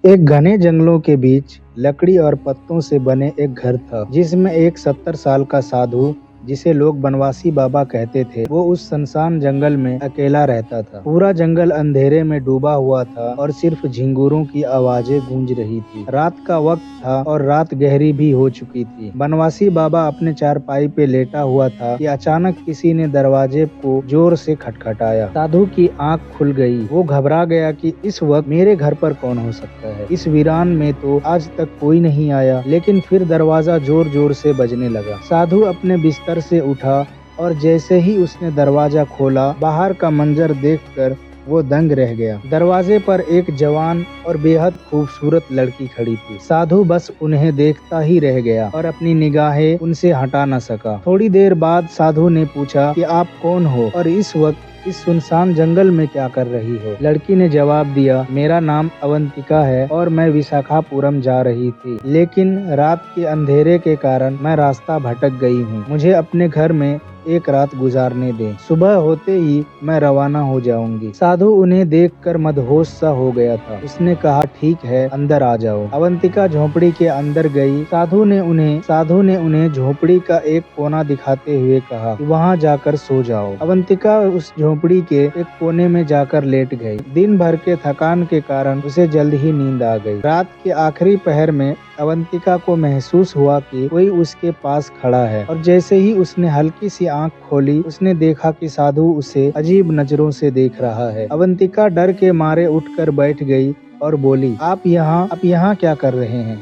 एक घने जंगलों के बीच लकड़ी और पत्तों से बने एक घर था, जिसमें एक 70 साल का साधु, जिसे लोग बनवासी बाबा कहते थे, वो उस सुनसान जंगल में अकेला रहता था। पूरा जंगल अंधेरे में डूबा हुआ था और सिर्फ झिंगुरों की आवाजें गूंज रही थी। रात का वक्त था और रात गहरी भी हो चुकी थी। बनवासी बाबा अपने चारपाई पे लेटा हुआ था कि अचानक किसी ने दरवाजे को जोर से खटखटाया। साधु की आंख खुल गई। वो घबरा गया कि इस वक्त मेरे घर पर कौन हो सकता है। इस वीरान में तो आज तक कोई नहीं आया। लेकिन फिर दरवाजा जोर जोर से बजने लगा। साधु अपने बिस्तर से उठा और जैसे ही उसने दरवाजा खोला, बाहर का मंजर देखकर वो दंग रह गया। दरवाजे पर एक जवान और बेहद खूबसूरत लड़की खड़ी थी। साधु बस उन्हें देखता ही रह गया और अपनी निगाहें उनसे हटा न सका। थोड़ी देर बाद साधु ने पूछा कि आप कौन हो और इस वक्त इस सुनसान जंगल में क्या कर रही हो। लड़की ने जवाब दिया, मेरा नाम अवंतिका है और मैं विशाखापुरम जा रही थी, लेकिन रात के अंधेरे के कारण मैं रास्ता भटक गई हूँ। मुझे अपने घर में एक रात गुजारने दें। सुबह होते ही मैं रवाना हो जाऊंगी। साधु उन्हें देखकर मदहोश सा हो गया था। उसने कहा, ठीक है, अंदर आ जाओ। अवंतिका झोपड़ी के अंदर गई। साधु ने उन्हें झोपड़ी का एक कोना दिखाते हुए कहा कि वहाँ जाकर सो जाओ। अवंतिका उस झोपड़ी के एक कोने में जाकर लेट गई। दिन भर के थकान के कारण उसे जल्द ही नींद आ गई। रात के आखिरी पहर में अवंतिका को महसूस हुआ कि कोई उसके पास खड़ा है और जैसे ही उसने हल्की सी आंख खोली, उसने देखा कि साधु उसे अजीब नजरों से देख रहा है। अवंतिका डर के मारे उठकर बैठ गई और बोली, आप यहाँ क्या कर रहे हैं?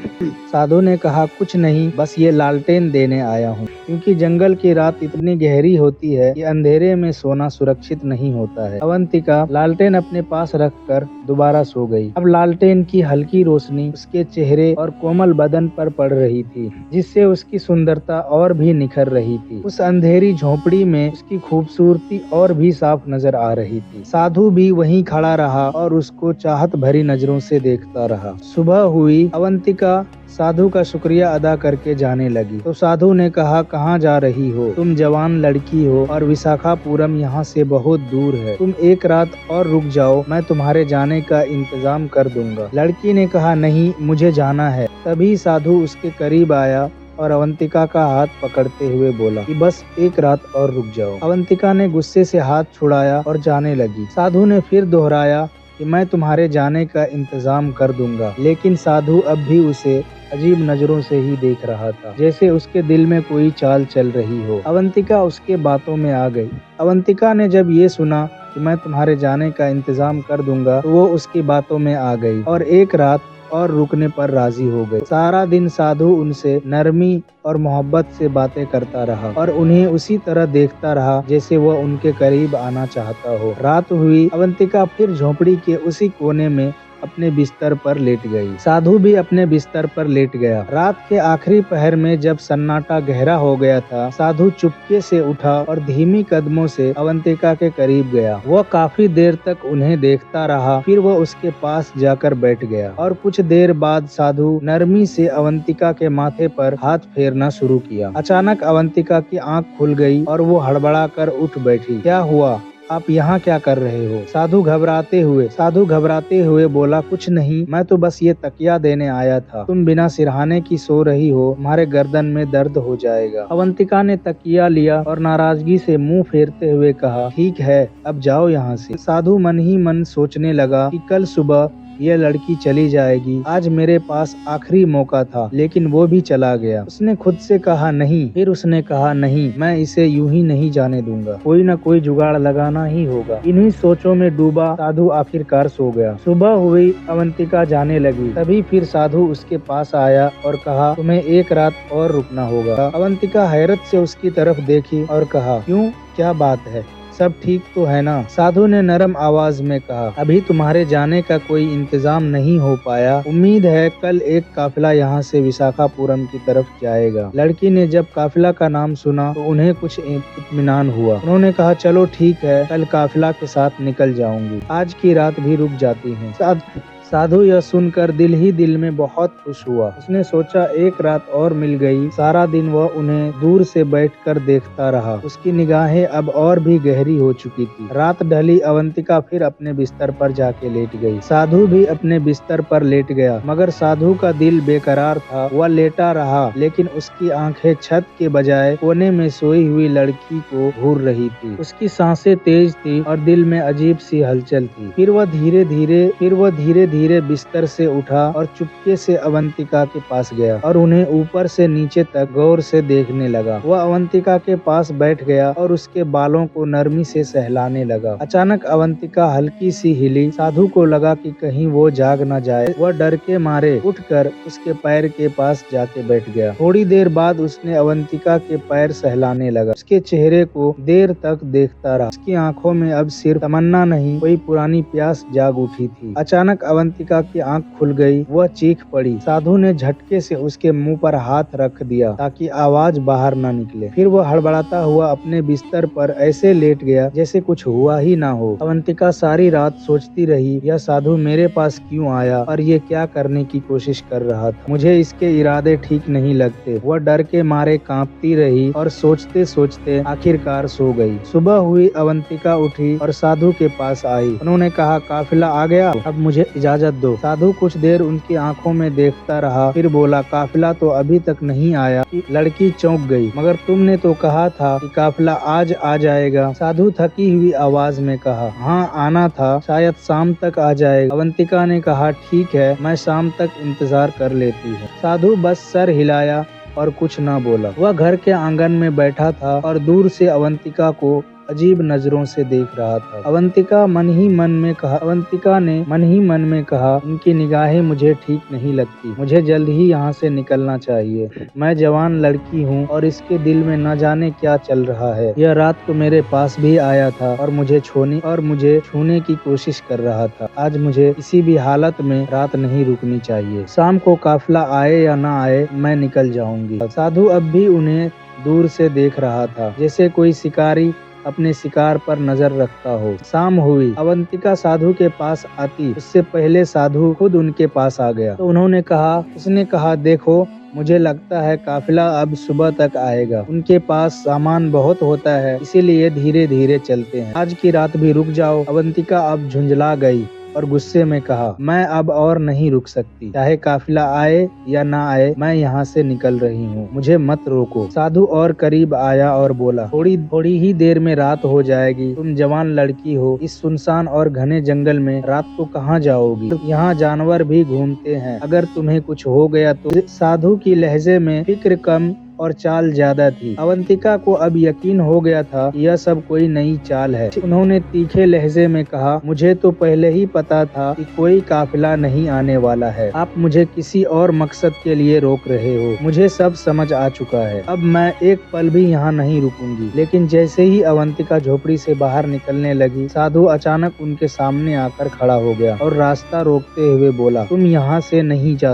साधु ने कहा, कुछ नहीं, बस ये लालटेन देने आया हूँ, क्योंकि जंगल की रात इतनी गहरी होती है कि अंधेरे में सोना सुरक्षित नहीं होता है। अवंतिका लालटेन अपने पास रखकर दोबारा सो गई। अब लालटेन की हल्की रोशनी उसके चेहरे और कोमल बदन पर पड़ रही थी, जिससे उसकी सुंदरता और भी निखर रही थी। उस अंधेरी झोपड़ी में उसकी खूबसूरती और भी साफ नजर आ रही थी। साधु भी वहीं खड़ा रहा और उसको चाहत भरी नजरों से देखता रहा। सुबह हुई। अवंतिका साधु का शुक्रिया अदा करके जाने लगी तो साधु ने कहा, कहाँ जा रही हो? तुम जवान लड़की हो और विशाखापुरम यहाँ से बहुत दूर है। तुम एक रात और रुक जाओ, मैं तुम्हारे जाने का इंतजाम कर दूंगा। लड़की ने कहा, नहीं, मुझे जाना है। तभी साधु उसके करीब आया और अवंतिका का हाथ पकड़ते हुए बोला कि बस एक रात और रुक जाओ। अवंतिका ने गुस्से से हाथ छुड़ाया और जाने लगी। साधु ने फिर दोहराया कि मैं तुम्हारे जाने का इंतजाम कर दूंगा। लेकिन साधु अब भी उसे अजीब नजरों से ही देख रहा था, जैसे उसके दिल में कोई चाल चल रही हो। अवंतिका उसके बातों में आ गई। अवंतिका ने जब ये सुना कि मैं तुम्हारे जाने का इंतजाम कर दूंगा, तो वो उसकी बातों में आ गई और एक रात और रुकने पर राजी हो गई। सारा दिन साधु उनसे नरमी और मोहब्बत से बातें करता रहा और उन्हें उसी तरह देखता रहा जैसे वह उनके करीब आना चाहता हो। रात हुई। अवंतिका फिर झोपड़ी के उसी कोने में अपने बिस्तर पर लेट गई। साधु भी अपने बिस्तर पर लेट गया। रात के आखिरी पहर में जब सन्नाटा गहरा हो गया था, साधु चुपके से उठा और धीमी कदमों से अवंतिका के करीब गया। वह काफी देर तक उन्हें देखता रहा, फिर वह उसके पास जाकर बैठ गया और कुछ देर बाद साधु नरमी से अवंतिका के माथे पर हाथ फेरना शुरू किया। अचानक अवंतिका की आंख खुल गई और वो हड़बड़ाकर उठ बैठी। क्या हुआ? आप यहाँ क्या कर रहे हो? साधु घबराते हुए बोला, कुछ नहीं, मैं तो बस ये तकिया देने आया था। तुम बिना सिरहाने की सो रही हो, तुम्हारे गर्दन में दर्द हो जाएगा। अवंतिका ने तकिया लिया और नाराजगी से मुंह फेरते हुए कहा, ठीक है, अब जाओ यहाँ से। साधु मन ही मन सोचने लगा कि कल सुबह यह लड़की चली जाएगी। आज मेरे पास आखिरी मौका था, लेकिन वो भी चला गया। उसने खुद से कहा नहीं, फिर उसने कहा नहीं, मैं इसे यूं ही नहीं जाने दूंगा। कोई न कोई जुगाड़ लगाना ही होगा। इन्हीं सोचों में डूबा साधु आखिरकार सो गया। सुबह हुई। अवंतिका जाने लगी। तभी फिर साधु उसके पास आया और कहा, तुम्हें एक रात और रुकना होगा। अवंतिका हैरत से उसकी तरफ देखी और कहा, क्यों, क्या बात है? सब ठीक तो है ना? साधु ने नरम आवाज में कहा, अभी तुम्हारे जाने का कोई इंतजाम नहीं हो पाया। उम्मीद है कल एक काफिला यहाँ से विशाखापुरम की तरफ जाएगा। लड़की ने जब काफिला का नाम सुना तो उन्हें कुछ इत्मीनान हुआ। उन्होंने कहा, चलो ठीक है, कल काफिला के साथ निकल जाऊंगी। आज की रात भी रुक जाती हूँ। साधु यह सुनकर दिल ही दिल में बहुत खुश हुआ। उसने सोचा एक रात और मिल गई। सारा दिन वह उन्हें दूर से बैठकर देखता रहा। उसकी निगाहें अब और भी गहरी हो चुकी थी। रात ढली, अवंतिका फिर अपने बिस्तर पर जाके लेट गई। साधु भी अपने बिस्तर पर लेट गया, मगर साधु का दिल बेकरार था। वह लेटा रहा, लेकिन उसकी आंखें छत के बजाय कोने में सोई हुई लड़की को घूर रही थी। उसकी सांसें तेज थी और दिल में अजीब सी हलचल थी। फिर वह धीरे धीरे बिस्तर से उठा और चुपके से अवंतिका के पास गया और उन्हें ऊपर से नीचे तक गौर से देखने लगा। वह अवंतिका के पास बैठ गया और उसके बालों को नरमी से सहलाने लगा। अचानक अवंतिका हल्की सी हिली। साधु को लगा कि कहीं वो जाग न जाए। वह डर के मारे उठकर उसके पैर के पास जाके बैठ गया। थोड़ी देर बाद उसने अवंतिका के पैर सहलाने लगा। उसके चेहरे को देर तक देखता रहा। उसकी आंखों में अब सिर्फ तमन्ना नहीं, कोई पुरानी प्यास जाग उठी थी। अचानक अवंतिका की आंख खुल गई। वह चीख पड़ी। साधु ने झटके से उसके मुंह पर हाथ रख दिया ताकि आवाज बाहर न निकले। फिर वह हड़बड़ाता हुआ अपने बिस्तर पर ऐसे लेट गया जैसे कुछ हुआ ही ना हो। अवंतिका सारी रात सोचती रही, यह साधु मेरे पास क्यों आया और ये क्या करने की कोशिश कर रहा था। मुझे इसके इरादे ठीक नहीं लगते। वह डर के मारे कांपती रही और सोचते सोचते आखिरकार सो गई। सुबह हुई, अवंतिका उठी और साधु के पास आई। उन्होंने कहा, काफिला आ गया, अब मुझे इजाजत दो। साधु कुछ देर उनकी आंखों में देखता रहा, फिर बोला, काफिला तो अभी तक नहीं आया। लड़की चौंक गई, मगर तुमने तो कहा था कि काफिला आज आ जाएगा। साधु थकी हुई आवाज में कहा, हाँ आना था, शायद शाम तक आ जाएगा। अवंतिका ने कहा, ठीक है, मैं शाम तक इंतजार कर लेती हूँ। साधु बस सर हिलाया और कुछ न बोला। वह घर के आंगन में बैठा था और दूर से अवंतिका को अजीब नजरों से देख रहा था। अवंतिका ने मन ही मन में कहा, इनकी निगाहें मुझे ठीक नहीं लगती। मुझे जल्द ही यहाँ से निकलना चाहिए। मैं जवान लड़की हूँ और इसके दिल में न जाने क्या चल रहा है। यह रात को मेरे पास भी आया था और मुझे छूने की कोशिश कर रहा था। आज मुझे किसी भी हालत में रात नहीं रुकनी चाहिए। शाम को काफिला आए या न आए, मैं निकल जाऊंगी। साधु अब भी उन्हें दूर से देख रहा था, जैसे कोई शिकारी अपने शिकार पर नजर रखता हो। शाम हुई। अवंतिका साधु के पास आती, उससे पहले साधु खुद उनके पास आ गया। तो उसने कहा, देखो, मुझे लगता है काफिला अब सुबह तक आएगा। उनके पास सामान बहुत होता है, इसीलिए धीरे धीरे चलते हैं। आज की रात भी रुक जाओ। अवंतिका अब झुंझला गई और गुस्से में कहा, मैं अब और नहीं रुक सकती। चाहे काफिला आए या ना आए, मैं यहाँ से निकल रही हूँ। मुझे मत रोको। साधु और करीब आया और बोला, थोड़ी ही देर में रात हो जाएगी। तुम जवान लड़की हो, इस सुनसान और घने जंगल में रात को कहाँ जाओगी? यहाँ जानवर भी घूमते हैं, अगर तुम्हें कुछ हो गया तो। साधु की लहजे में फिक्र कम और चाल ज्यादा थी। अवंतिका को अब यकीन हो गया था कि यह सब कोई नई चाल है। उन्होंने तीखे लहजे में कहा, मुझे तो पहले ही पता था कि कोई काफिला नहीं आने वाला है। आप मुझे किसी और मकसद के लिए रोक रहे हो। मुझे सब समझ आ चुका है। अब मैं एक पल भी यहाँ नहीं रुकूंगी। लेकिन जैसे ही अवंतिका झोपड़ी से बाहर निकलने लगी, साधु अचानक उनके सामने आकर खड़ा हो गया और रास्ता रोकते हुए बोला, तुम यहाँ से नहीं जा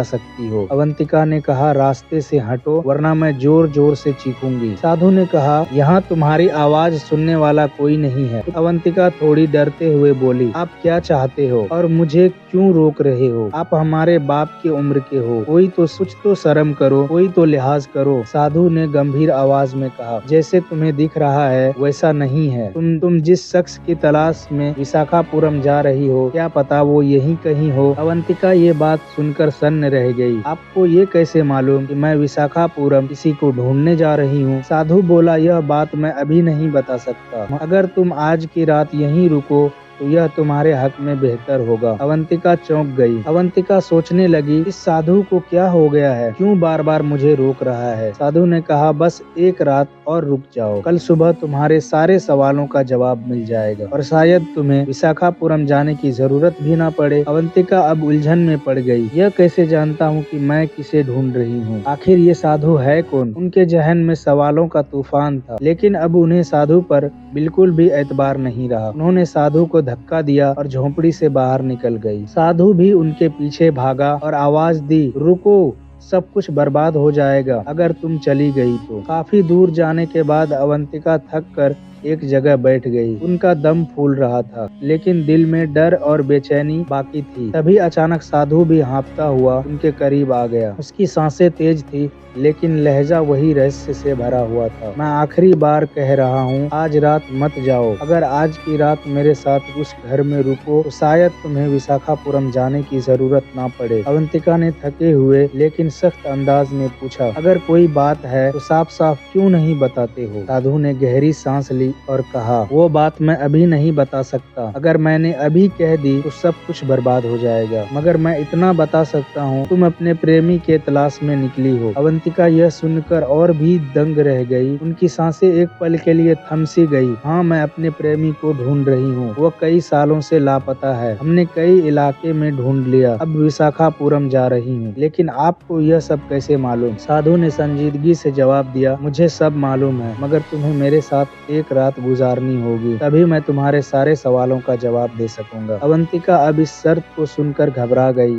सकती हो। अवंतिका ने कहा, रास्ते से हटो, वरना मैं जोर जोर से चीखूंगी। साधु ने कहा, यहाँ तुम्हारी आवाज सुनने वाला कोई नहीं है। अवंतिका थोड़ी डरते हुए बोली, आप क्या चाहते हो और मुझे क्यों रोक रहे हो? आप हमारे बाप की उम्र के हो, कुछ तो शर्म करो, कोई तो लिहाज करो। साधु ने गंभीर आवाज में कहा, जैसे तुम्हें दिख रहा है वैसा नहीं है। तुम जिस शख्स की तलाश में विशाखापुरम जा रही हो, क्या पता वो यहीं कहीं हो। अवंतिका ये बात सुनकर सन्न रह गई। आपको ये कैसे मालूम कि मैं विशाखापुरम किसी को ढूंढने जा रही हूँ? साधु बोला, यह बात मैं अभी नहीं बता सकता। अगर तुम आज की रात यहीं रुको तो यह तुम्हारे हक में बेहतर होगा। अवंतिका चौंक गई। अवंतिका सोचने लगी, इस साधु को क्या हो गया है, क्यों बार बार मुझे रोक रहा है। साधु ने कहा, बस एक रात और रुक जाओ, कल सुबह तुम्हारे सारे सवालों का जवाब मिल जाएगा और शायद तुम्हें विशाखापुरम जाने की जरूरत भी ना पड़े। अवंतिका अब उलझन में पड़ गई। यह कैसे जानता हूँ कि मैं किसे ढूंढ रही हूँ? आखिर ये साधु है कौन? उनके जहन में सवालों का तूफान था, लेकिन अब उन्हें साधु पर बिल्कुल भी एतबार नहीं रहा। उन्होंने साधु को धक्का दिया और झोंपड़ी से बाहर निकल गई। साधु भी उनके पीछे भागा और आवाज दी, रुको, सब कुछ बर्बाद हो जाएगा अगर तुम चली गई तो। काफी दूर जाने के बाद अवंतिका थक कर एक जगह बैठ गई। उनका दम फूल रहा था, लेकिन दिल में डर और बेचैनी बाकी थी। तभी अचानक साधु भी हाँफता हुआ उनके करीब आ गया। उसकी सांसें तेज थी, लेकिन लहजा वही रहस्य से भरा हुआ था। मैं आखिरी बार कह रहा हूँ, आज रात मत जाओ। अगर आज की रात मेरे साथ उस घर में रुको तो शायद तुम्हें विशाखापुरम जाने की जरूरत ना पड़े। अवंतिका ने थके हुए लेकिन सख्त अंदाज में पूछा, अगर कोई बात है तो साफ साफ क्यों नहीं बताते हो? साधु ने गहरी सांस ली और कहा, वो बात मैं अभी नहीं बता सकता। अगर मैंने अभी कह दी तो सब कुछ बर्बाद हो जाएगा। मगर मैं इतना बता सकता हूँ, तुम अपने प्रेमी के तलाश में निकली हो। अवंतिका यह सुनकर और भी दंग रह गई। उनकी सांसें एक पल के लिए थम सी गई। हाँ, मैं अपने प्रेमी को ढूंढ रही हूँ। वो कई सालों से लापता है। हमने कई इलाके में ढूंढ लिया। अब विशाखापुरम जा रही हूँ। लेकिन आपको यह सब कैसे मालूम? साधु ने संजीदगी से जवाब दिया, मुझे सब मालूम है, मगर तुम्हें मेरे साथ एक रात गुजारनी होगी, तभी मैं तुम्हारे सारे सवालों का जवाब दे सकूंगा। अवंतिका अब इस शर्त को सुनकर घबरा गई।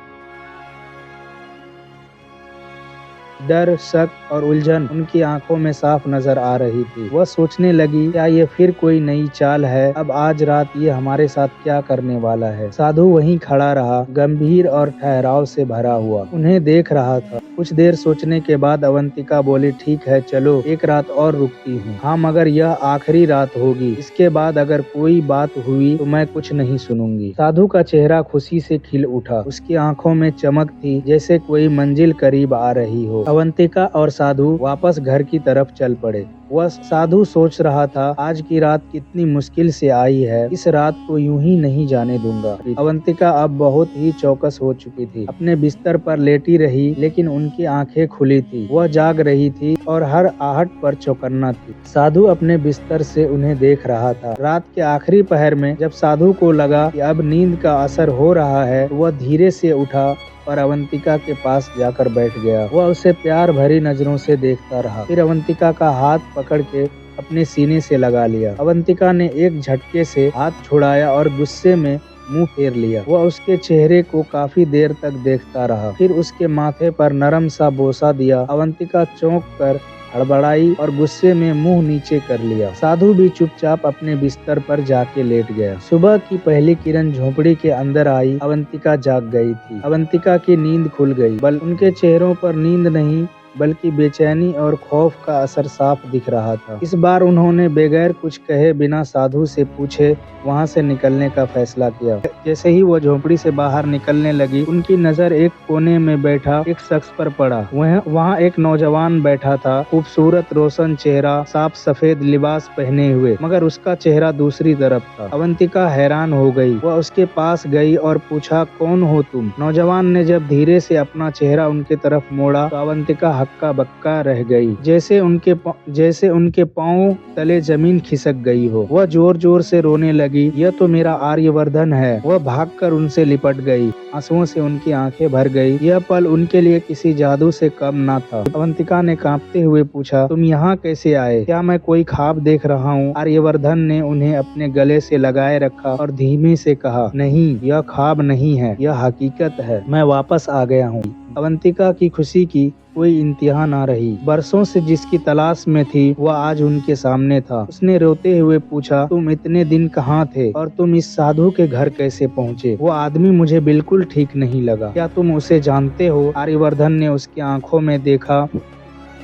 डर, शक और उलझन उनकी आंखों में साफ नजर आ रही थी। वह सोचने लगी, क्या ये फिर कोई नई चाल है? अब आज रात ये हमारे साथ क्या करने वाला है? साधु वहीं खड़ा रहा, गंभीर और ठहराव से भरा हुआ, उन्हें देख रहा था। कुछ देर सोचने के बाद अवंतिका बोली, ठीक है, चलो एक रात और रुकती हूँ। हाँ, मगर यह आखिरी रात होगी। इसके बाद अगर कोई बात हुई तो मैं कुछ नहीं सुनूंगी। साधु का चेहरा खुशी से खिल उठा। उसकी आंखों में चमक थी, जैसे कोई मंजिल करीब आ रही हो। अवंतिका और साधु वापस घर की तरफ चल पड़े। वह साधु सोच रहा था, आज की रात कितनी मुश्किल से आई है, इस रात को यूं ही नहीं जाने दूंगा। अवंतिका अब बहुत ही चौकस हो चुकी थी। अपने बिस्तर पर लेटी रही, लेकिन उनकी आंखें खुली थी। वह जाग रही थी और हर आहट पर चौकन्ना थी। साधु अपने बिस्तर से उन्हें देख रहा था। रात के आखिरी पहर में जब साधु को लगा कि अब नींद का असर हो रहा है, वह धीरे से उठा और अवंतिका के पास जाकर बैठ गया। वह उसे प्यार भरी नजरों से देखता रहा। फिर अवंतिका का हाथ पकड़ के अपने सीने से लगा लिया। अवंतिका ने एक झटके से हाथ छुड़ाया और गुस्से में मुंह फेर लिया। वह उसके चेहरे को काफी देर तक देखता रहा, फिर उसके माथे पर नरम सा बोसा दिया। अवंतिका चौंक कर हड़बड़ाई और गुस्से में मुंह नीचे कर लिया। साधु भी चुपचाप अपने बिस्तर पर जाके लेट गया। सुबह की पहली किरण झोपड़ी के अंदर आई। अवंतिका जाग गई थी। अवंतिका की नींद खुल गई। उनके चेहरों पर नींद नहीं बल्कि बेचैनी और खौफ का असर साफ दिख रहा था। इस बार उन्होंने बगैर कुछ कहे बिना साधु से पूछे वहां से निकलने का फैसला किया। जैसे ही वो झोपड़ी से बाहर निकलने लगी, उनकी नजर एक कोने में बैठा एक शख्स पर पड़ा। वहाँ एक नौजवान बैठा था, खूबसूरत रोशन चेहरा, साफ सफेद लिबास पहने हुए, मगर उसका चेहरा दूसरी तरफ था। अवंतिका हैरान हो गई। वह उसके पास गई और पूछा, कौन हो तुम? नौजवान ने जब धीरे से अपना चेहरा उनके तरफ मोड़ा तो अवंतिका हक्का बक्का रह गई, जैसे उनके पांव तले जमीन खिसक गई हो। वह जोर जोर से रोने लगी, यह तो मेरा आर्यवर्धन है। वह भागकर उनसे लिपट गई। आंसुओं से उनकी आंखें भर गई। यह पल उनके लिए किसी जादू से कम ना था। अवंतिका ने कांपते हुए पूछा, तुम यहाँ कैसे आए? क्या मैं कोई ख्वाब देख रहा हूँ? आर्यवर्धन ने उन्हें अपने गले से लगाए रखा और धीमे से कहा, नहीं, यह ख्वाब नहीं है, यह हकीकत है। मैं वापस आ गया हूँ। अवंतिका की खुशी की कोई इंतहा ना रही। बरसों से जिसकी तलाश में थी वह आज उनके सामने था। उसने रोते हुए पूछा, तुम इतने दिन कहाँ थे और तुम इस साधु के घर कैसे पहुँचे? वो आदमी मुझे बिल्कुल ठीक नहीं लगा। क्या तुम उसे जानते हो? आर्यवर्धन ने उसकी आंखों में देखा।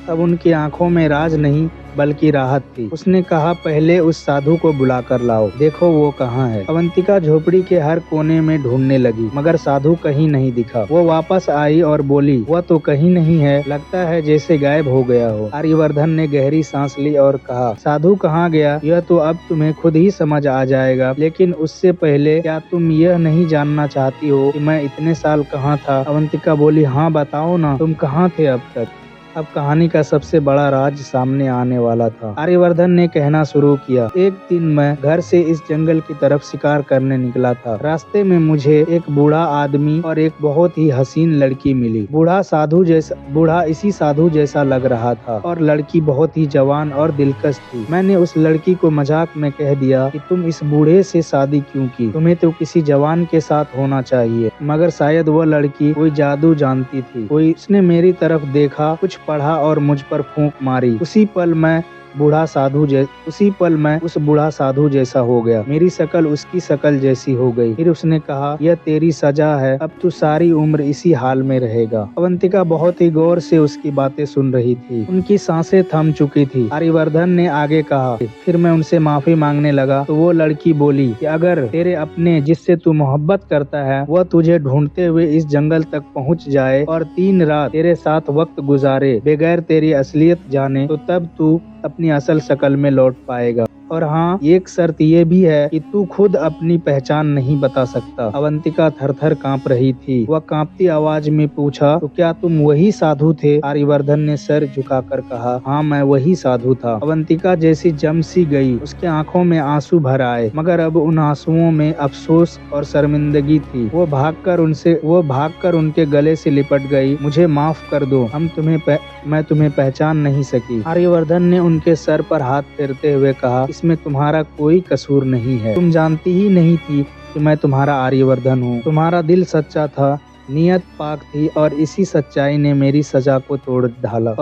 अब उनकी आंखों में राज नहीं बल्कि राहत थी। उसने कहा, पहले उस साधु को बुला कर लाओ, देखो वो कहाँ है। अवंतिका झोपड़ी के हर कोने में ढूंढने लगी, मगर साधु कहीं नहीं दिखा। वो वापस आई और बोली, वह तो कहीं नहीं है, लगता है जैसे गायब हो गया हो। आर्यवर्धन ने गहरी सांस ली और कहा, साधु कहाँ गया यह तो अब तुम्हें खुद ही समझ आ जाएगा, लेकिन उससे पहले क्या तुम यह नहीं जानना चाहती हो कि मैं इतने साल कहाँ था? अवंतिका बोली, हाँ बताओ ना, तुम कहाँ थे अब तक? अब कहानी का सबसे बड़ा राज सामने आने वाला था। आर्यवर्धन ने कहना शुरू किया, एक दिन मैं घर से इस जंगल की तरफ शिकार करने निकला था। रास्ते में मुझे एक बूढ़ा आदमी और एक बहुत ही हसीन लड़की मिली। बूढ़ा इसी साधु जैसा लग रहा था और लड़की बहुत ही जवान और दिलकश थी। मैंने उस लड़की को मजाक में कह दिया कि तुम इस बूढ़े से शादी क्यों की? तुम्हें तो किसी जवान के साथ होना चाहिए। मगर शायद वह लड़की कोई जादू जानती थी। उसने मेरी तरफ देखा, कुछ पढ़ा और मुझ पर फूंक मारी। उसी पल मैं बूढ़ा साधु उसी पल मैं उस बूढ़ा साधु जैसा हो गया। मेरी शक्ल उसकी शक्ल जैसी हो गई। फिर उसने कहा, यह तेरी सजा है, अब तू सारी उम्र इसी हाल में रहेगा। अवंतिका बहुत ही गौर से उसकी बातें सुन रही थी। उनकी सांसें थम चुकी थी। आर्यवर्धन ने आगे कहा, फिर मैं उनसे माफी मांगने लगा तो वो लड़की बोली कि अगर तेरे अपने जिससे तू मोहब्बत करता है वह तुझे ढूंढते हुए इस जंगल तक पहुंच जाए और 3 रात तेरे साथ वक्त गुजारे बगैर तेरी असलियत जाने, तो तब तू अपनी असल शक्ल में लौट पाएगा। और हाँ, एक शर्त ये भी है कि तू खुद अपनी पहचान नहीं बता सकता। अवंतिका थर-थर कांप रही थी। वह कांपती आवाज में पूछा, तो क्या तुम वही साधु थे? आर्यवर्धन ने सर झुकाकर कहा, हाँ मैं वही साधु था। अवंतिका जैसी जम सी गई। उसके आंखों में आंसू भर आए, मगर अब उन आंसुओं में अफसोस और शर्मिंदगी थी। वो भागकर उनके गले से लिपट गई। मुझे माफ कर दो, मैं तुम्हें पहचान नहीं सकी। आर्यवर्धन ने उनके सर पर हाथ फेरते हुए कहा, इसमें तुम्हारा कोई कसूर नहीं है। तुम जानती ही नहीं थी कि मैं तुम्हारा आर्यवर्धन हूँ। तुम्हारा दिल सच्चा था, नियत पाक थी और इसी सच्चाई ने मेरी सजा को तोड़ ढाला।